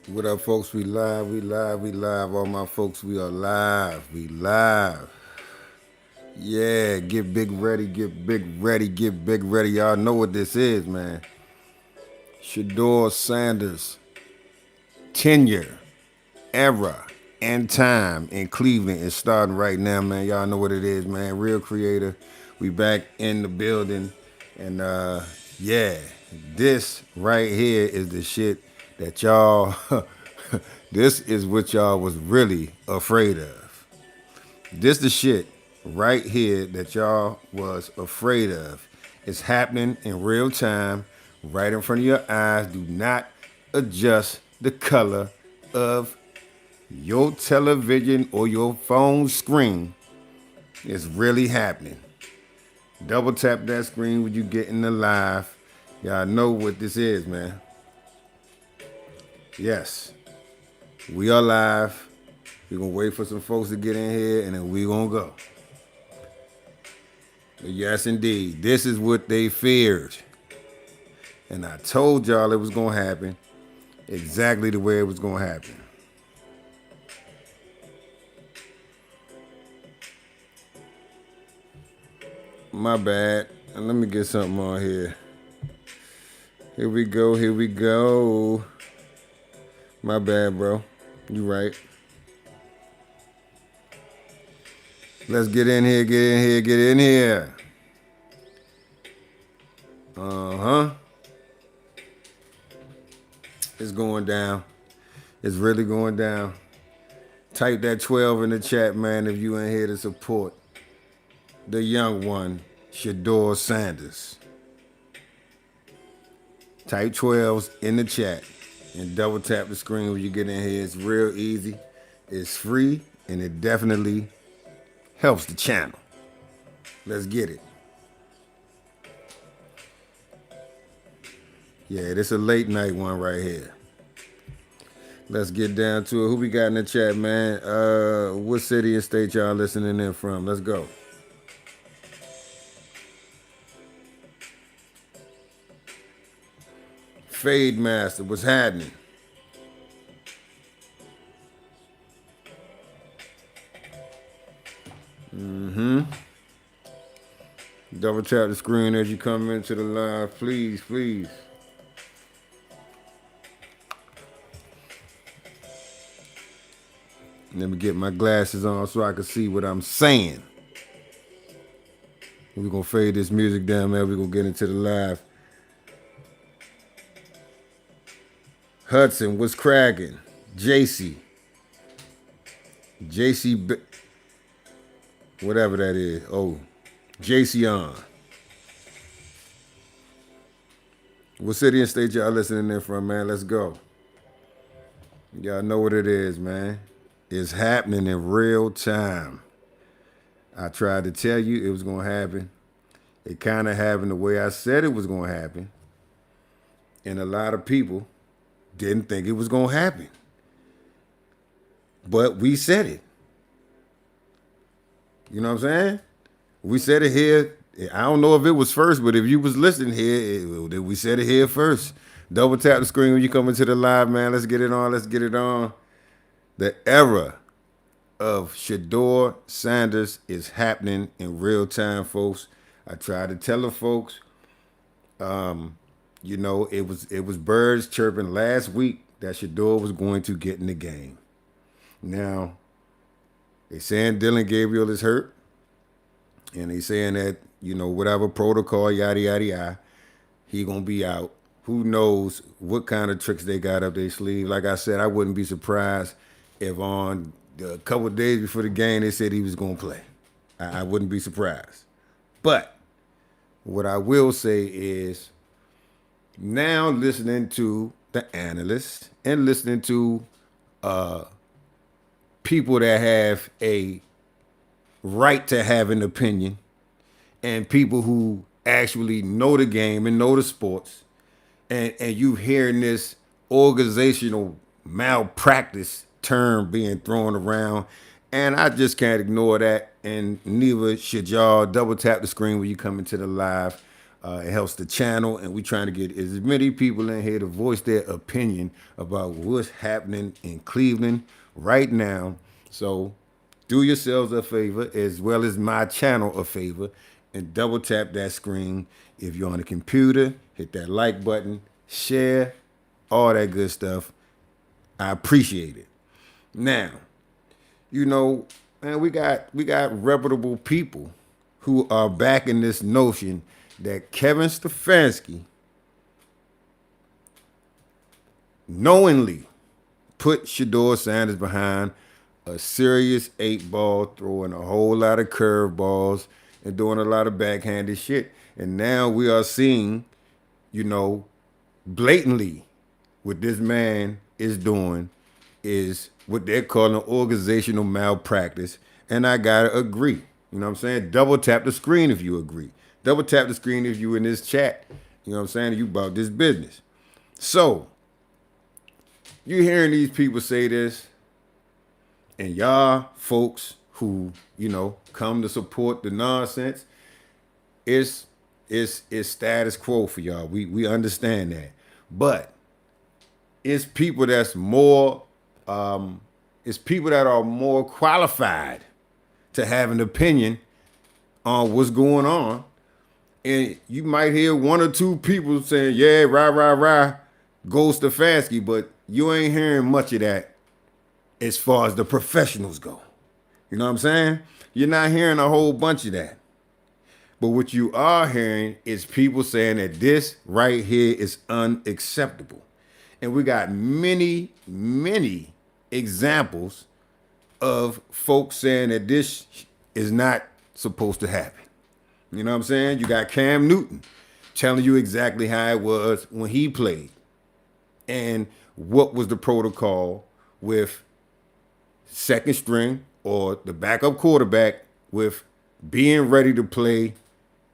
What up, folks? We live, we live, we live. All my folks, we are live. We live. Yeah, get big ready, get big ready, get big ready. Y'all know what this is, man. Shedeur Sanders, tenure, era, and time in Cleveland is starting right now, man. Y'all know what it is, man. Real creator. We back in the building. And yeah, this right here is the shit that y'all this is what y'all was really afraid of. This the shit right here that y'all was afraid of. It's happening in real time, right in front of your eyes. Do not adjust the color of your television or your phone screen. It's really happening. Double tap that screen when you get in the live. Y'all know what this is, man. Yes, we are live. We're gonna wait for some folks to get in here and then we gonna go. But yes, indeed. This is what they feared. And I told y'all it was gonna happen exactly the way it was gonna happen. My bad. And let me get something on here. Here we go, here we go. My bad, bro. You right. Let's get in here, get in here, get in here. Uh-huh. It's going down. It's really going down. Type that 12 in the chat, man, if you ain't here to support the young one, Shedeur Sanders. Type 12s in the chat and double tap the screen when you get in here. It's real easy. It's free and it definitely helps the channel. Let's get it. Yeah, this a late night one right here. Let's get down to it. Who we got in the chat, man? What city and state y'all listening in from? Let's go. Fade Master, what's happening? Double tap the screen as you come into the live, please, please. Let me get my glasses on so I can see what I'm saying. We're gonna fade this music down, man. We're gonna get into the live. Hudson, what's cracking? JC. JC, whatever that is. Oh, JC on. What city and state y'all listening in from, man? Let's go. Y'all know what it is, man. It's happening in real time. I tried to tell you it was going to happen. It kind of happened the way I said it was going to happen. And a lot of people didn't think it was going to happen. But we said it. You know what I'm saying? We said it here. I don't know if it was first, but if you was listening here, we said it here first. Double tap the screen when you come into the live, man. Let's get it on. Let's get it on. The era of Shedeur Sanders is happening in real time, folks. I tried to tell the folks, it was birds chirping last week that Shedeur was going to get in the game. Now, they saying Dylan Gabriel is hurt, and they saying that whatever protocol, yada yada yada, he gonna be out. Who knows what kind of tricks they got up their sleeve? Like I said, I wouldn't be surprised if on a couple of days before the game they said he was gonna play. I wouldn't be surprised. But what I will say is, now listening to the analysts and listening to people that have a right to have an opinion and people who actually know the game and know the sports, and you hearing this organizational malpractice term being thrown around, and I just can't ignore that, and neither should y'all. Double tap the screen when you come into the live. It helps the channel, and we're trying to get as many people in here to voice their opinion about what's happening in Cleveland right now. So do yourselves a favor, as well as my channel a favor, and double tap that screen. If you're on a computer, hit that like button, share, all that good stuff. I appreciate it. Now, man, we got reputable people who are backing this notion that Kevin Stefanski knowingly put Shedeur Sanders behind a serious 8-ball, throwing a whole lot of curveballs and doing a lot of backhanded shit. And now we are seeing, blatantly what this man is doing is what they're calling organizational malpractice. And I gotta agree. You know what I'm saying? Double tap the screen if you agree. Double tap the screen if you in this chat. You know what I'm saying? You about this business. So, you hearing these people say this, and y'all folks who, come to support the nonsense, it's status quo for y'all. We understand that. But it's people that's more it's people that are more qualified to have an opinion on what's going on. And you might hear one or two people saying, yeah, rah, rah, rah, go Stefanski, but you ain't hearing much of that as far as the professionals go. You know what I'm saying? You're not hearing a whole bunch of that. But what you are hearing is people saying that this right here is unacceptable. And we got many, many examples of folks saying that this is not supposed to happen. You know what I'm saying? You got Cam Newton telling you exactly how it was when he played and what was the protocol with second string or the backup quarterback with being ready to play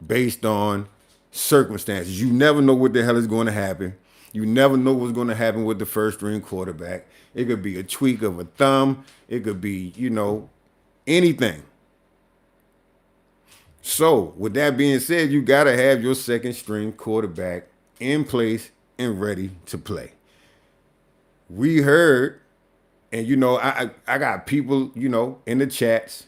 based on circumstances. You never know what the hell is going to happen. You never know what's going to happen with the first string quarterback. It could be a tweak of a thumb. It could be, anything. So, with that being said, you got to have your second string quarterback in place and ready to play. We heard, and I got people, in the chats,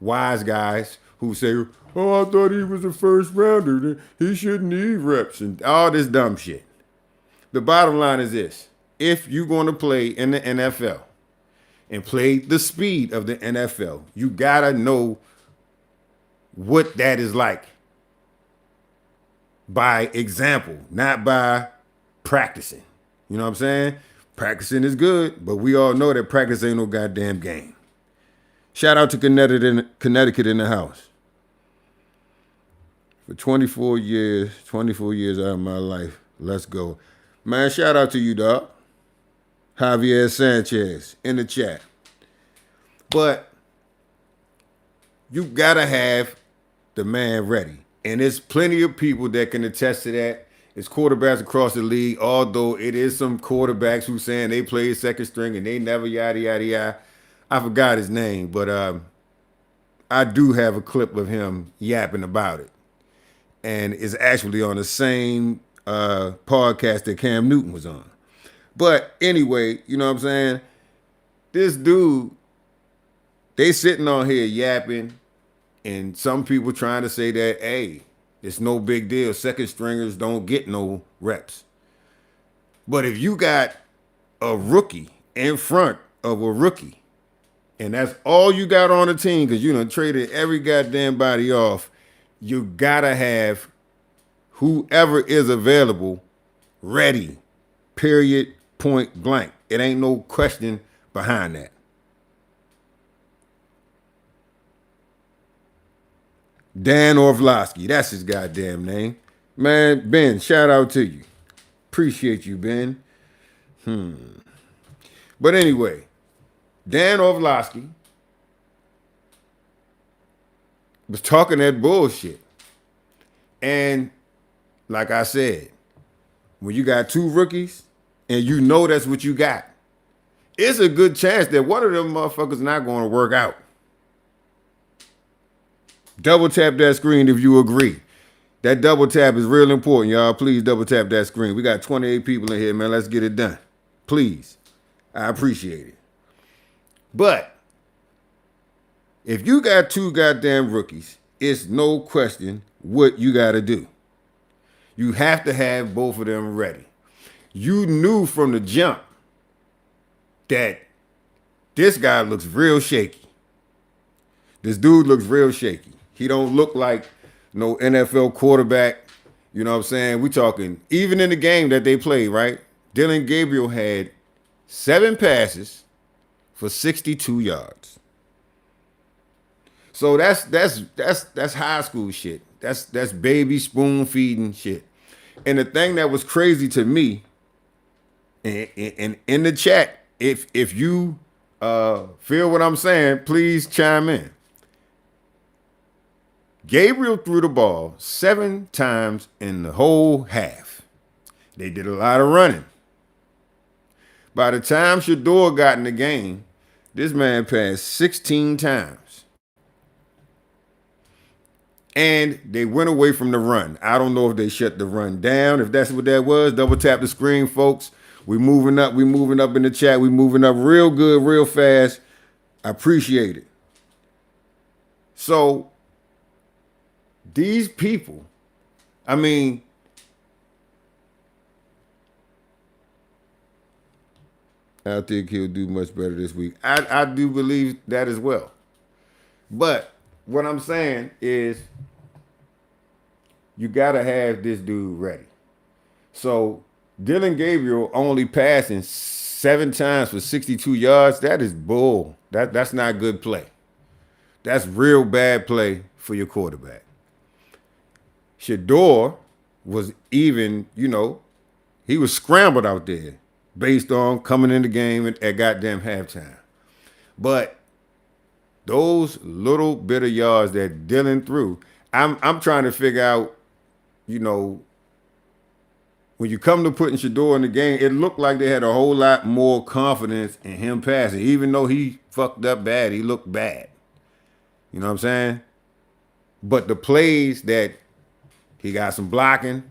wise guys who say, oh, I thought he was a first rounder. He shouldn't need reps and all this dumb shit. The bottom line is this. If you're going to play in the NFL and play the speed of the NFL, you got to know what that is like by example, not by practicing. You know what I'm saying? Practicing is good, but we all know that practice ain't no goddamn game. Shout out to Connecticut in the house. For 24 years out of my life, let's go. Man, shout out to you, dog. Javier Sanchez in the chat. But you gotta have the man ready. And there's plenty of people that can attest to that. It's quarterbacks across the league, although it is some quarterbacks who saying they played second string and they never yada, yada, yada. I forgot his name, but I do have a clip of him yapping about it. And it's actually on the same podcast that Cam Newton was on. But anyway, you know what I'm saying? This dude, they sitting on here yapping, and some people trying to say that, hey, it's no big deal. Second stringers don't get no reps. But if you got a rookie in front of a rookie, and that's all you got on the team because you done traded every goddamn body off, you gotta have whoever is available ready, period, point blank. It ain't no question behind that. Dan Orlovsky, that's his goddamn name. Man, Ben, shout out to you. Appreciate you, Ben. But anyway, Dan Orlovsky was talking that bullshit. And like I said, when you got two rookies and you know that's what you got, it's a good chance that one of them motherfuckers not going to work out. Double tap that screen if you agree. That double tap is real important, y'all. Please double tap that screen. We got 28 people in here, man. Let's get it done. Please. I appreciate it. But if you got two goddamn rookies, it's no question what you got to do. You have to have both of them ready. You knew from the jump that this guy looks real shaky. This dude looks real shaky. He don't look like no NFL quarterback. You know what I'm saying? We talking, even in the game that they played, right? Dylan Gabriel had 7 passes for 62 yards. So that's high school shit. That's baby spoon feeding shit. And the thing that was crazy to me, and in the chat, if you feel what I'm saying, please chime in. Gabriel threw the ball 7 times in the whole half. They did a lot of running. By the time Shedeur got in the game, this man passed 16 times. And they went away from the run. I don't know if they shut the run down, if that's what that was. Double tap the screen, folks. We moving up in the chat. We moving up real good, real fast. I appreciate it. So these people, I mean, I think he'll do much better this week. I do believe that as well. But what I'm saying is you got to have this dude ready. So Dylan Gabriel only passing 7 times for 62 yards, that is bull. That's not good play. That's real bad play for your quarterback. Shedeur was even, he was scrambled out there based on coming in the game at goddamn halftime. But those little bit of yards that Dylan threw, I'm trying to figure out, when you come to putting Shedeur in the game, it looked like they had a whole lot more confidence in him passing. Even though he fucked up bad, he looked bad. You know what I'm saying? But the plays that he got some blocking,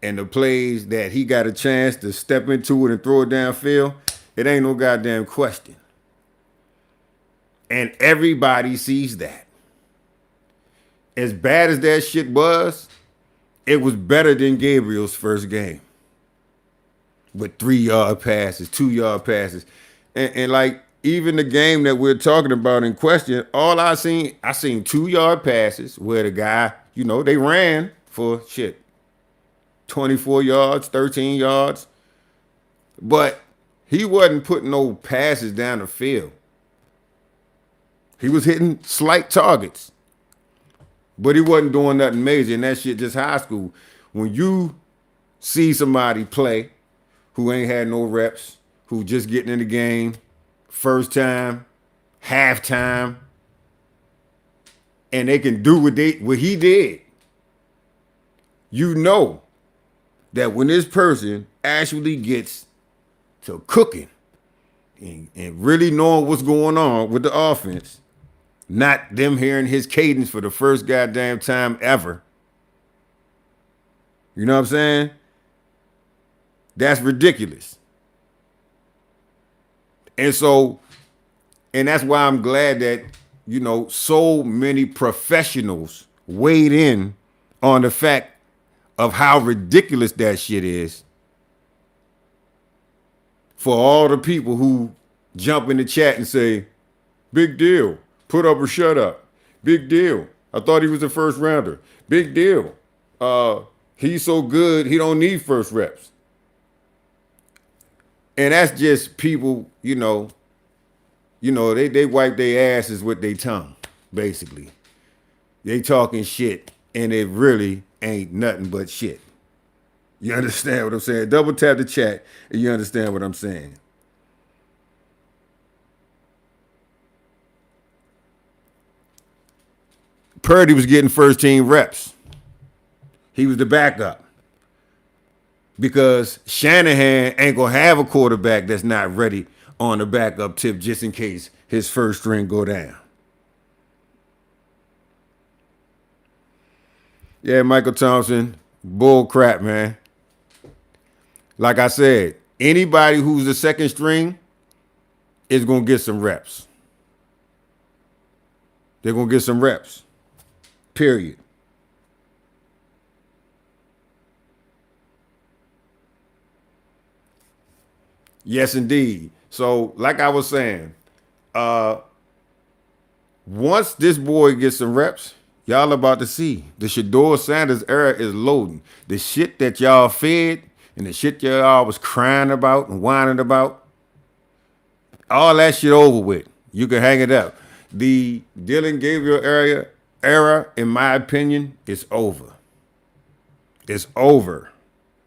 and the plays that he got a chance to step into it and throw it downfield, it ain't no goddamn question. And everybody sees that. As bad as that shit was, it was better than Gabriel's first game. With 3-yard passes, 2-yard passes. And like, even the game that we're talking about in question, all I seen 2-yard passes where the guy, they ran for 24 yards, 13 yards. But he wasn't putting no passes down the field. He was hitting slight targets. But he wasn't doing nothing major, and that shit just high school. When you see somebody play who ain't had no reps, who just getting in the game, first time, halftime, and they can do what he did, you know that when this person actually gets to cooking and really knowing what's going on with the offense, not them hearing his cadence for the first goddamn time ever. You know what I'm saying? That's ridiculous. And that's why I'm glad that, so many professionals weighed in on the fact of how ridiculous that shit is. For all the people who jump in the chat and say, big deal. Put up or shut up. Big deal. I thought he was a first rounder. Big deal. He's so good, he don't need first reps. And that's just people, they wipe their asses with their tongue, basically. They talking shit, and it really ain't nothing but shit. You understand what I'm saying? Double tap the chat, and you understand what I'm saying. Purdy was getting first team reps. He was the backup. Because Shanahan ain't going to have a quarterback that's not ready on the backup tip just in case his first string go down. Yeah, Michael Thompson, bull crap, man. Like I said, anybody who's the second string is gonna get some reps. They're gonna get some reps. Period. Yes, indeed. So, like I was saying, uh, once this boy gets some reps, y'all about to see the Shedeur Sanders era is loading. The shit that y'all fed and the shit y'all was crying about and whining about, all that shit over with. You can hang it up. The Dylan Gabriel era, in my opinion, is over. It's over.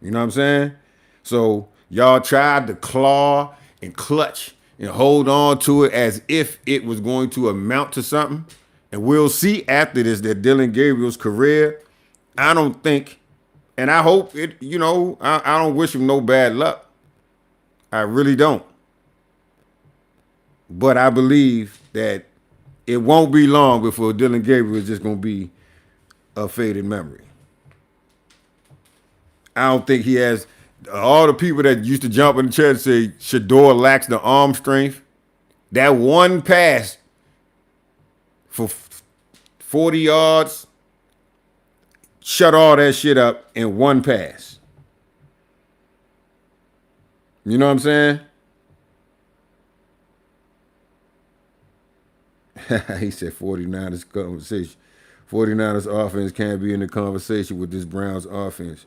You know what I'm saying? So y'all tried to claw and clutch and hold on to it as if it was going to amount to something. And we'll see after this that Dylan Gabriel's career, I don't think, and I hope it, I don't wish him no bad luck. I really don't. But I believe that it won't be long before Dylan Gabriel is just going to be a faded memory. I don't think he has all the people that used to jump in the chair and say Shedeur lacks the arm strength. That one pass for 40 yards shut all that shit up in one pass. You know what I'm saying? He said 49ers conversation. 49ers offense can't be in the conversation with this Browns offense.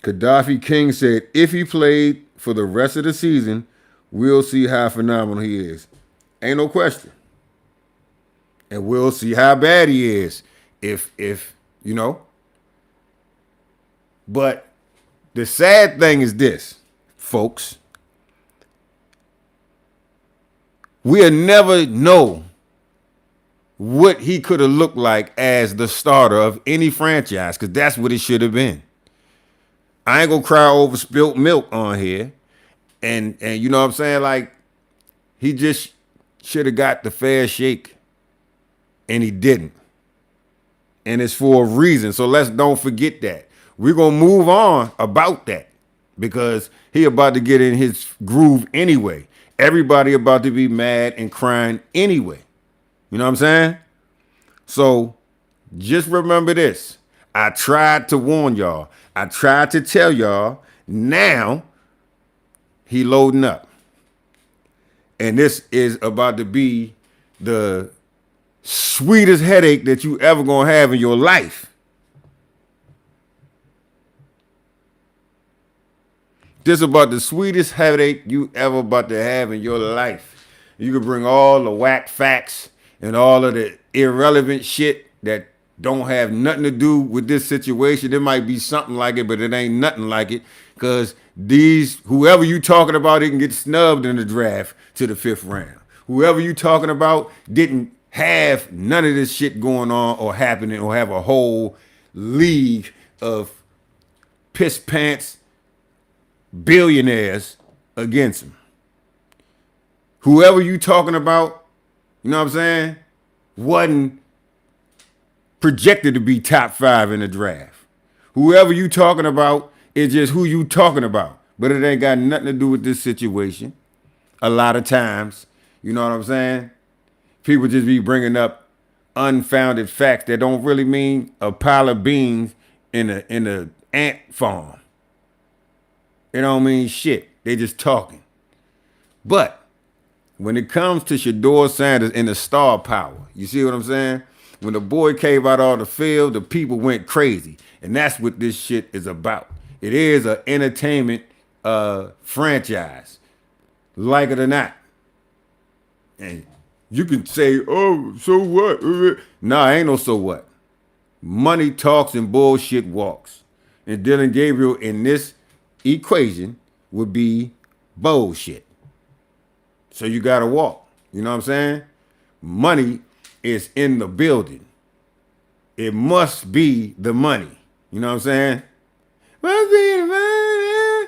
Gaddafi King said, if he played for the rest of the season, we'll see how phenomenal he is. Ain't no question. And we'll see how bad he is if you know. But the sad thing is this, folks. We'll never know what he could have looked like as the starter of any franchise, because that's what it should have been. I ain't gonna cry over spilt milk on here. And you know what I'm saying? Like, he just should have got the fair shake. And he didn't. And it's for a reason. So let's don't forget that. We're gonna move on about that. Because he about to get in his groove anyway. Everybody about to be mad and crying anyway. You know what I'm saying? So just remember this. I tried to warn y'all. I tried to tell y'all. Now he loading up. And this is about to be the sweetest headache that you ever gonna have in your life. This is about the sweetest headache you ever about to have in your life. You can bring all the whack facts and all of the irrelevant shit that don't have nothing to do with this situation. There might be something like it, but it ain't nothing like it. Because whoever you talking about, it can get snubbed in the draft to the 5th round. Whoever you talking about didn't have none of this shit going on or happening or have a whole league of piss pants billionaires against him. Whoever you talking about, you know what I'm saying, wasn't projected to be top 5 in the draft. Whoever you talking about is just who you talking about. But it ain't got nothing to do with this situation. A lot of times, you know what I'm saying? People just be bringing up unfounded facts that don't really mean a pile of beans in a ant farm. It don't mean shit. They just talking. But when it comes to Shedeur Sanders and the star power, you see what I'm saying? When the boy came out on the field, the people went crazy. And that's what this shit is about. It is an entertainment franchise. Like it or not. And you can say, oh, so what? Nah, ain't no so what. Money talks and bullshit walks. And Dylan Gabriel in this equation would be bullshit. So you gotta walk. You know what I'm saying? Money is in the building. It must be the money. You know what I'm saying? Must be the money.